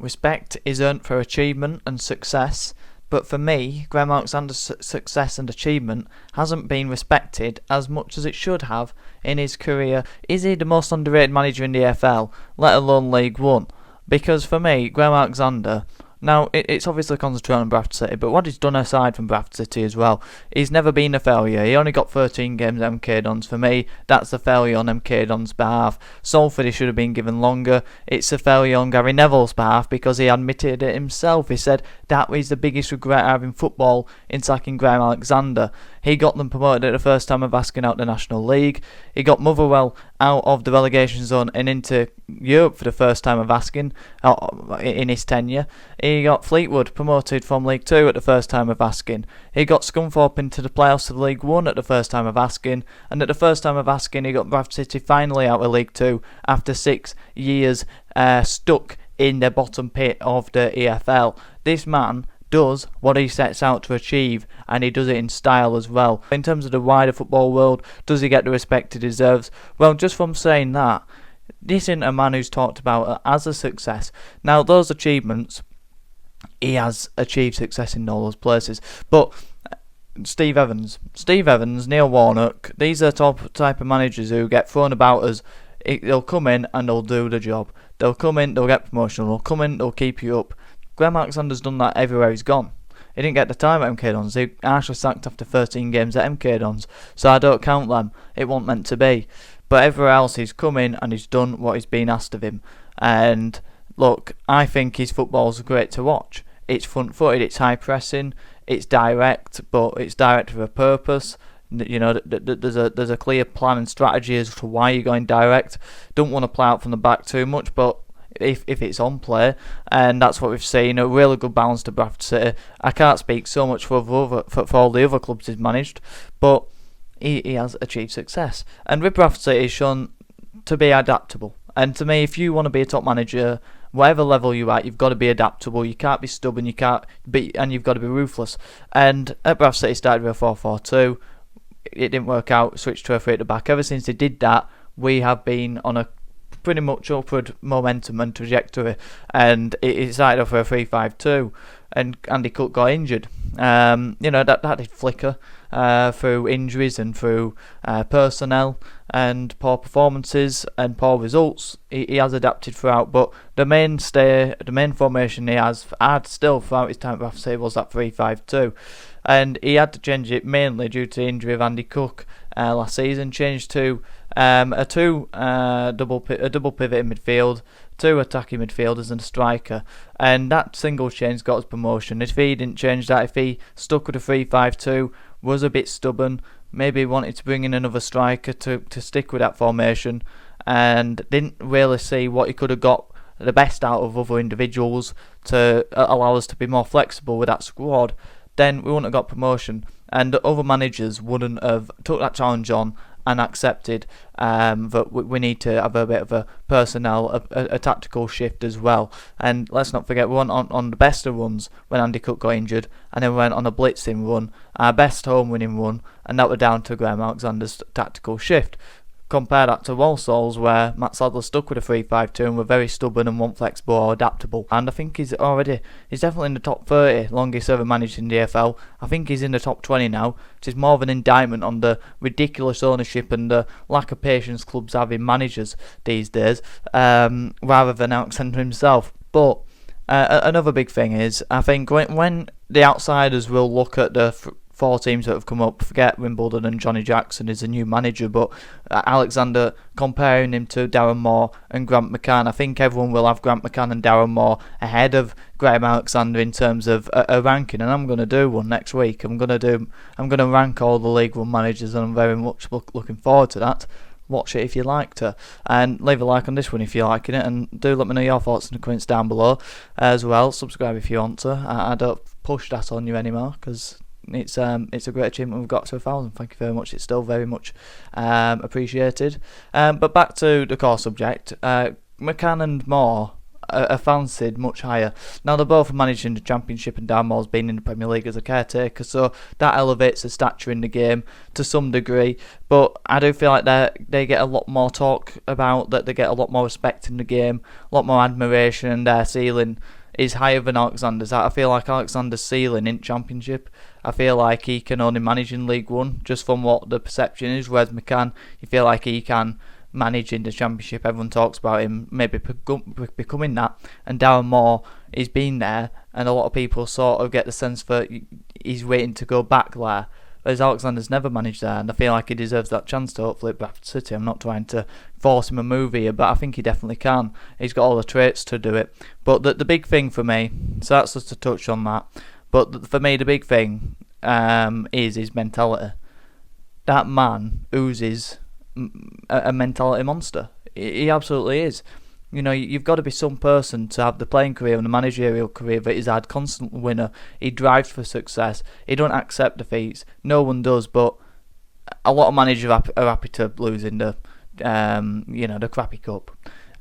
respect is earned for achievement and success, but for me, Graham Alexander's success and achievement hasn't been respected as much as it should have in his career. Is he the most underrated manager in the EFL, let alone League One? Because for me, Graham Alexander, now it's obviously concentrated on Bradford City, but what he's done aside from Bradford City as well, he's never been a failure. He only got 13 games at MK Dons. For me, that's a failure on MK Dons' behalf. Salford, he should have been given longer. It's a failure on Gary Neville's behalf because he admitted it himself. He said that was the biggest regret I have in football in sacking Graham Alexander. He got them promoted at the first time of asking out the National League. He got Motherwell out of the relegation zone and into Europe for the first time of asking in his tenure. He got Fleetwood promoted from League 2 at the first time of asking. He got Scunthorpe into the playoffs of League 1 at the first time of asking. And at the first time of asking, he got Bradford City finally out of League 2 after 6 years stuck in the bottom pit of the EFL. This man does what he sets out to achieve, and he does it in style as well. In terms of the wider football world, does he get the respect he deserves? Well, just from saying that, this isn't a man who's talked about as a success. Now, those achievements, he has achieved success in all those places, but Steve Evans, Neil Warnock, these are top type of managers who get thrown about as they'll come in and they'll do the job. They'll come in, they'll get promotion, they'll come in, they'll keep you up. Graham Alexander's done that everywhere he's gone. He didn't get the time at MK Dons. He actually sacked after 13 games at MK Dons, so I don't count them. It wasn't meant to be. But everywhere else he's come in and he's done what he's been asked of him. And look, I think his football's great to watch. It's front-footed, it's high-pressing, it's direct, but it's direct with a purpose. You know, there's a clear plan and strategy as to why you're going direct. Don't want to play out from the back too much, but if it's on play, and that's what we've seen, a really good balance to Bradford City. I can't speak so much for all the other clubs he's managed, but he has achieved success. And with Bradford City, he's shown to be adaptable. And to me, if you want to be a top manager, whatever level you're at, you've got to be adaptable. You can't be stubborn. And you've got to be ruthless. And at Bradford City, started with a 4-4-2. It didn't work out. Switched to a 3 at the back. Ever since they did that, we have been on a pretty much upward momentum and trajectory, and it started off with a 3-5-2, and Andy Cook got injured. That did flicker through injuries and through personnel and poor performances and poor results. He has adapted throughout, but the main formation he has had still throughout his time at Bradford City was that 3-5-2, and he had to change it mainly due to the injury of Andy Cook last season. Changed to a double pivot in midfield, 2 attacking midfielders and a striker, and that single change got his promotion. If he didn't change that, if he stuck with a 3-5-2, was a bit stubborn, maybe wanted to bring in another striker to stick with that formation, and didn't really see what he could have got the best out of other individuals to allow us to be more flexible with that squad, then we wouldn't have got promotion, and other managers wouldn't have took that challenge on and accepted that we need to have a bit of a personnel, a tactical shift as well. And let's not forget, we went on the best of runs when Andy Cook got injured, and then we went on a blitzing run, our best home winning run, and that were down to Graham Alexander's tactical shift. Compare that to Walsall's, where Matt Sadler stuck with a 3-5-2 and were very stubborn and weren't flexible or adaptable. And I think he's definitely in the top 30 longest ever managed in the EFL. I think he's in the top 20 now, which is more of an indictment on the ridiculous ownership and the lack of patience clubs have in managers these days, rather than Alexander himself. But another big thing is, I think when the outsiders will look at the 4 teams that have come up, forget Wimbledon and Johnny Jackson is a new manager, but Alexander, comparing him to Darren Moore and Grant McCann, I think everyone will have Grant McCann and Darren Moore ahead of Graham Alexander in terms of a ranking, and I'm going to do one next week. I'm going to rank all the League One managers, and I'm very much looking forward to that. Watch it if you liked it, and leave a like on this one if you're liking it, and do let me know your thoughts in the comments down below as well. Subscribe if you want to. I don't push that on you anymore because it's a great achievement. We've got to 1,000. Thank you very much. It's still very much appreciated. But back to the core subject. McCann and Moore are fancied much higher. Now, they're both managing the Championship, and Darren Moore's been in the Premier League as a caretaker, so that elevates the stature in the game to some degree. But I do feel like they get a lot more talk about, that they get a lot more respect in the game, a lot more admiration, and their ceiling is higher than Alexander's. I feel like Alexander's ceiling in Championship, I feel like he can only manage in League One, just from what the perception is, whereas McCann, you feel like he can manage in the Championship. Everyone talks about him maybe becoming that, and Darren Moore, he's been there, and a lot of people sort of get the sense that he's waiting to go back there, whereas Alexander's never managed there, and I feel like he deserves that chance to hopefully at Bradford City. I'm not trying to force him a move here, but I think he definitely can. He's got all the traits to do it. But the big thing for me, so that's just to touch on that, but for me the big thing is his mentality. That man oozes a mentality monster. He absolutely is. You know, you've got to be some person to have the playing career and the managerial career that he's had. Constant winner. He drives for success. He don't accept defeats. No one does, but a lot of managers are happy to lose in the the crappy cup.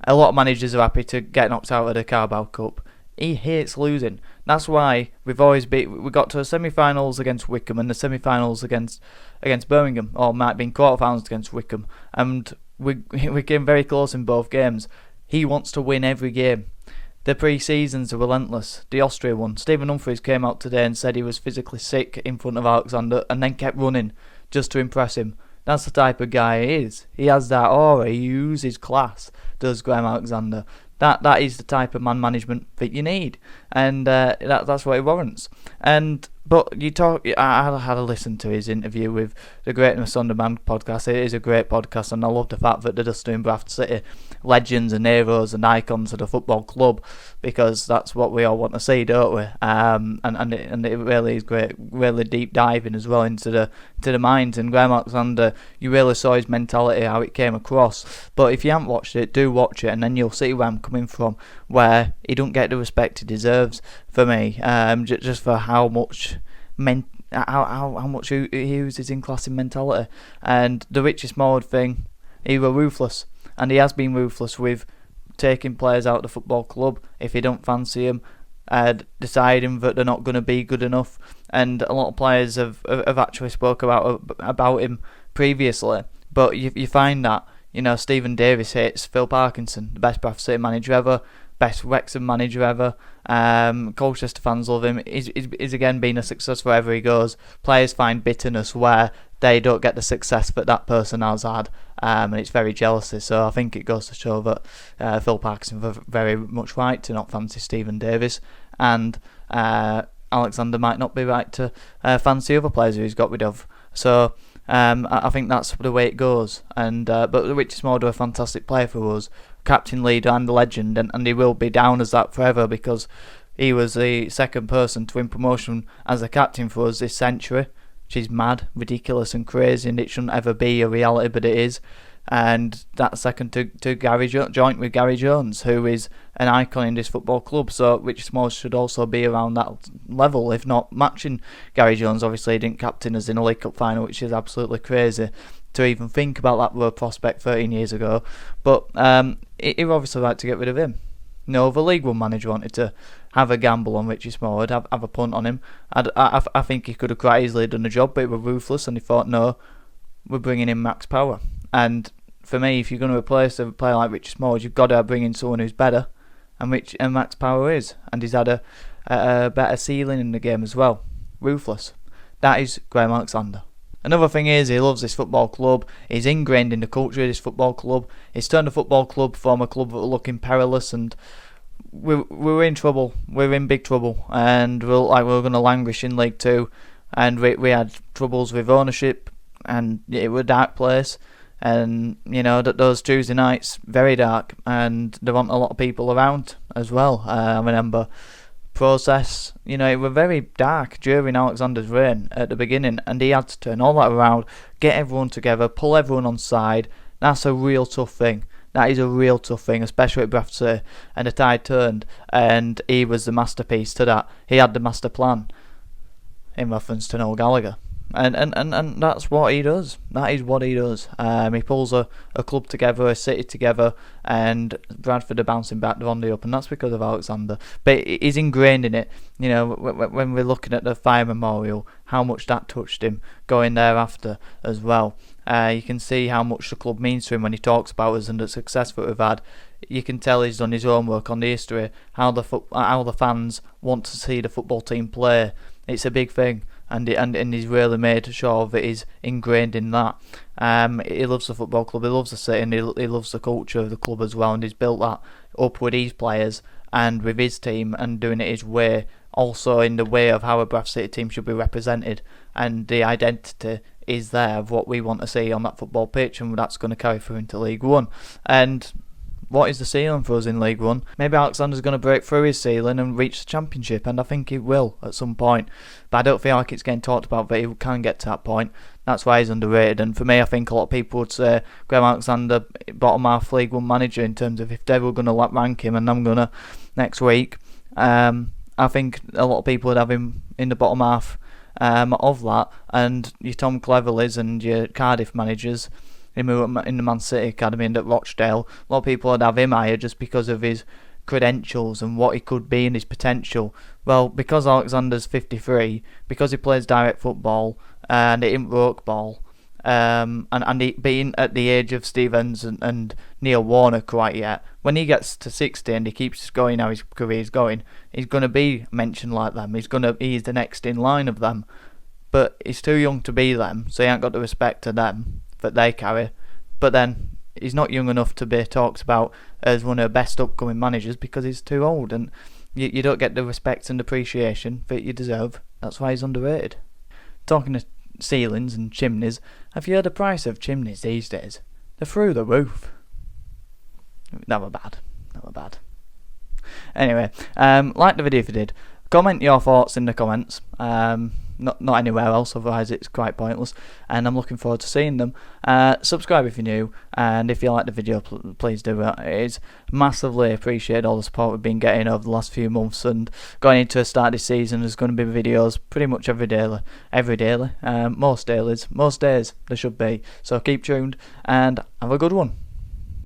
A lot of managers are happy to get knocked out of the Carabao Cup. He hates losing. That's why we got to the semi-finals against Wickham and the semi-finals against Birmingham, or might have been quarter-finals against Wickham, and we came very close in both games. He wants to win every game. The pre-seasons are relentless. The Austria one, Stephen Humphries came out today and said he was physically sick in front of Alexander and then kept running just to impress him. That's the type of guy he is. He has that aura. He uses class, does Graham Alexander. That is the type of man management that you need, and that's what it warrants. But I had a listen to his interview with the Greatness on Demand podcast. It is a great podcast, and I love the fact that they're just doing Bradford City legends and heroes and icons of the football club, because that's what we all want to see, don't we? And it really is great, really deep diving as well into the minds. And Graham Alexander, you really saw his mentality, how it came across. But if you haven't watched it, do watch it, and then you'll see where I'm coming from, where he don't get the respect he deserves for me, just for how much how much he uses in class and mentality. And the Richie Smallwood thing, he was ruthless, and he has been ruthless with taking players out of the football club if he don't fancy them, deciding that they're not going to be good enough. And a lot of players have actually spoke about him previously, but you find that, you know, Stephen Davis hates Phil Parkinson, the best Bradford City manager ever, best Wrexham manager ever. Colchester fans love him. He's again been a success wherever he goes. Players find bitterness where they don't get the success that person has had, and it's very jealousy. So I think it goes to show that Phil Parkinson was very much right to not fancy Stephen Davis, and Alexander might not be right to fancy other players who he's got rid of. So I think that's the way it goes. And but Richie Smallwood was a fantastic player for us, captain, leader and legend, and he will be down as that forever, because he was the second person to win promotion as a captain for us this century, which is mad, ridiculous and crazy, and it shouldn't ever be a reality, but it is. And that's second to Gary joint with Gary Jones, who is an icon in this football club. So Richie Smallwood should also be around that level, if not matching Gary Jones. Obviously he didn't captain us in a League Cup final, which is absolutely crazy to even think about that word prospect 13 years ago. But he obviously like to get rid of him. No other League One manager wanted to have a gamble on Richie Smallwood, have a punt on him. I think he could have quite easily done the job, but he was ruthless, and he thought, no, we're bringing in Max Power. And for me, if you're going to replace a player like Richie Smallwood, you've got to bring in someone who's better, and Max Power is, and he's had a better ceiling in the game as well. Ruthless. That is Graham Alexander. Another thing is, he loves this football club. He's ingrained in the culture of this football club. He's turned the football club from a club that were looking perilous, and we're in trouble. We're in big trouble, and we're going to languish in League Two. And we had troubles with ownership, and it was a dark place. And you know that those Tuesday nights very dark, and there weren't a lot of people around as well. I remember process, you know, it was very dark during Alexander's reign at the beginning, and he had to turn all that around, get everyone together, pull everyone on side. That's a real tough thing. That is a real tough thing, especially at Bradford City. And the tide turned, and he was the masterpiece to that. He had the master plan, in reference to Noel Gallagher. And that's what he does. That is what he does. He pulls a club together, a city together, and Bradford are bouncing back on the up, and that's because of Alexander. But he's ingrained in it. You know, when we're looking at the Fire Memorial, how much that touched him going there after as well. You can see how much the club means to him when he talks about us and the success that we've had. You can tell he's done his homework on the history, how the fans want to see the football team play. It's a big thing. And he's really made sure that he's ingrained in that. He loves the football club, he loves the city, and he loves the culture of the club as well, and he's built that up with his players and with his team and doing it his way, also in the way of how a Bath City team should be represented, and the identity is there of what we want to see on that football pitch, and that's going to carry through into League One. And what is the ceiling for us in League One? Maybe Alexander's going to break through his ceiling and reach the Championship, and I think he will at some point. But I don't feel like it's getting talked about that he can get to that point. That's why he's underrated. And for me, I think a lot of people would say Graham Alexander, bottom half League One manager in terms of if they were going to rank him, and I'm going to next week. I think a lot of people would have him in the bottom half of that. And your Tom Cleverleys and your Cardiff managers in the Man City Academy and at Rochdale, a lot of people would have him higher just because of his credentials and what he could be and his potential. Well, because Alexander's 53, because he plays direct football and it isn't roke ball, and he being at the age of Stevens and Neil Warner quite yet, when he gets to 60 and he keeps going how his career's going, he's going to be mentioned like them. He's the next in line of them. But he's too young to be them, so he ain't got the respect to them that they carry. But then he's not young enough to be talked about as one of the best upcoming managers because he's too old, and you don't get the respect and appreciation that you deserve. That's why he's underrated. Talking of ceilings and chimneys, have you heard the price of chimneys these days? They're through the roof. That were bad. Anyway, like the video if you did. Comment your thoughts in the comments. Not anywhere else, otherwise it's quite pointless, and I'm looking forward to seeing them. Subscribe if you're new, and if you like the video, please do it. It's massively appreciated all the support we've been getting over the last few months, and going into the start of this season there's going to be videos pretty much every daily, most days there should be, so keep tuned and have a good one.